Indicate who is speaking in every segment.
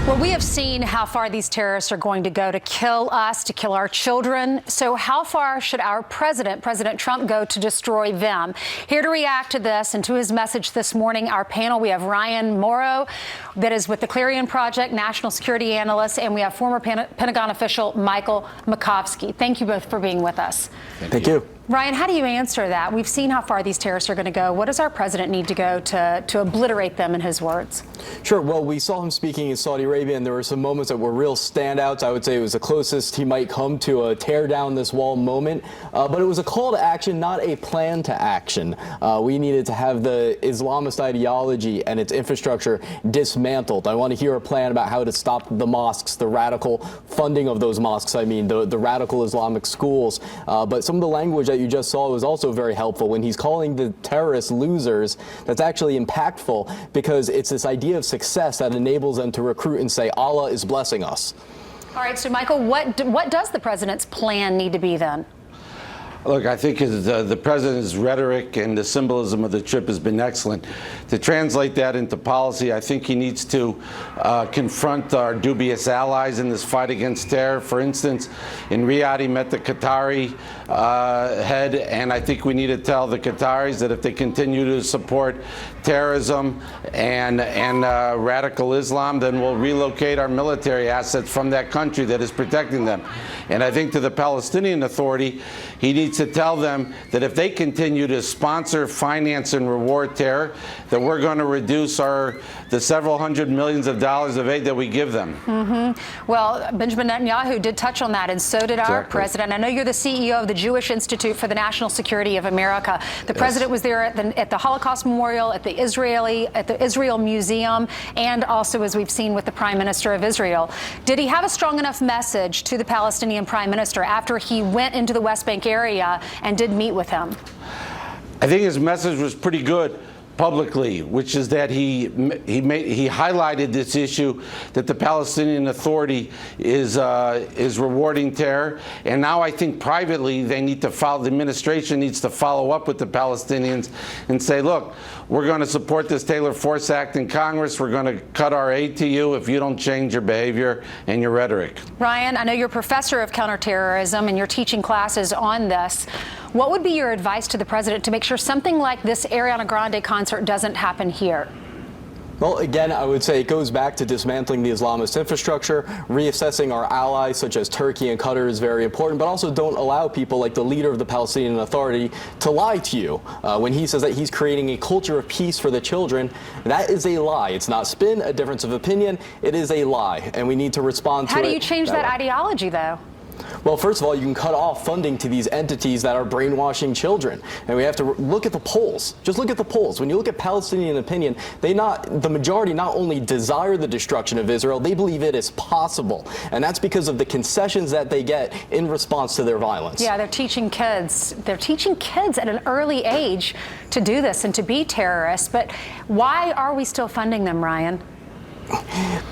Speaker 1: Well, we have seen how far these terrorists are going to go to kill us, to kill our children. So how far should our president, President Trump, go to destroy them? Here to react to this and to his message this morning, our panel, we have Ryan Mauro, that is with the Clarion Project, national security analyst, and we have former Pentagon official Michael Makovsky. Thank you both for being with us.
Speaker 2: Thank you.
Speaker 1: Ryan, how do you answer that? We've seen how far these terrorists are going to go. What does our president need to go to obliterate them, in his words?
Speaker 2: Sure. Well, we saw him speaking in Saudi Arabia, and there were some moments that were real standouts. I would say it was the closest he might come to a tear down this wall moment. But it was a call to action, not a plan to action. We needed to have the Islamist ideology and its infrastructure dismantled. I want to hear a plan about how to stop the mosques, the radical funding of those mosques, the radical Islamic schools. But some of the language that you just saw was also very helpful when he's calling the terrorists losers. That's actually impactful because it's this idea of success that enables them to recruit and say, Allah is blessing us.
Speaker 1: All right, so Michael, what does the president's plan need to be then?
Speaker 3: Look, I think the president's rhetoric and the symbolism of the trip has been excellent. To translate that into policy, I think he needs to confront our dubious allies in this fight against terror. For instance, in Riyadh, he met the Qatari head, and I think we need to tell the Qataris that if they continue to support terrorism and radical Islam, then we'll relocate our military assets from that country that is protecting them. And I think to the Palestinian Authority, he needs to tell them that if they continue to sponsor, finance, and reward terror, that we're going to reduce the several hundred millions of dollars of aid that we give them.
Speaker 1: Well, Benjamin Netanyahu did touch on that, and so did our president. I know you're the CEO of the Jewish Institute for the National Security of America. The president was there at the Holocaust Memorial, at the Israel Museum, and also, as we've seen, with the Prime Minister of Israel. Did he have a strong enough message to the Palestinian Prime Minister after he went into the West Bank area and did meet with him?
Speaker 3: I think his message was pretty good publicly, which is that he highlighted this issue that the Palestinian Authority is rewarding terror, and now I think privately they need to follow. The administration needs to follow up with the Palestinians and say, look, we're going to support this Taylor Force Act in Congress. We're going to cut our aid to you if you don't change your behavior and your rhetoric.
Speaker 1: Ryan, I know you're a professor of counterterrorism and you're teaching classes on this. What would be your advice to the president to make sure something like this Ariana Grande concert doesn't happen here?
Speaker 2: Well, again, I would say it goes back to dismantling the Islamist infrastructure. Reassessing our allies, such as Turkey and Qatar, is very important, but also don't allow people like the leader of the Palestinian Authority to lie to you. When he says that he's creating a culture of peace for the children, that is a lie. It's not spin, a difference of opinion. It is a lie, and we need to respond to it.
Speaker 1: How do you change that ideology, though?
Speaker 2: Well, first of all, you can cut off funding to these entities that are brainwashing children. And we have to look at the polls. Just look at the polls. When you look at Palestinian opinion, the majority not only desire the destruction of Israel, they believe it is possible. And that's because of the concessions that they get in response to their violence.
Speaker 1: Yeah, they're teaching kids. They're teaching kids at an early age to do this and to be terrorists. But why are we still funding them, Ryan?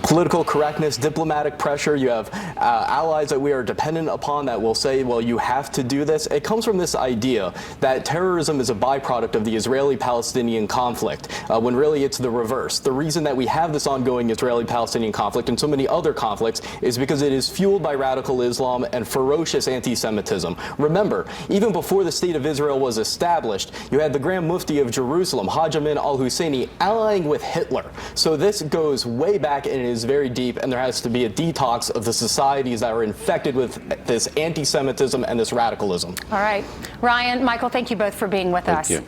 Speaker 2: Political correctness, diplomatic pressure. You have allies that we are dependent upon that will say, well, you have to do this. It comes from this idea that terrorism is a byproduct of the Israeli-Palestinian conflict, when really it's the reverse. The reason that we have this ongoing Israeli-Palestinian conflict and so many other conflicts is because it is fueled by radical Islam and ferocious anti-Semitism. Remember, even before the State of Israel was established, you had the Grand Mufti of Jerusalem, Hajj Amin, al-Husseini, allying with Hitler. So this goes way back and it is very deep, and there has to be a detox of the societies that are infected with this anti-Semitism and this radicalism.
Speaker 1: All right. Ryan, Michael, thank you both for being with us.
Speaker 3: Thank you.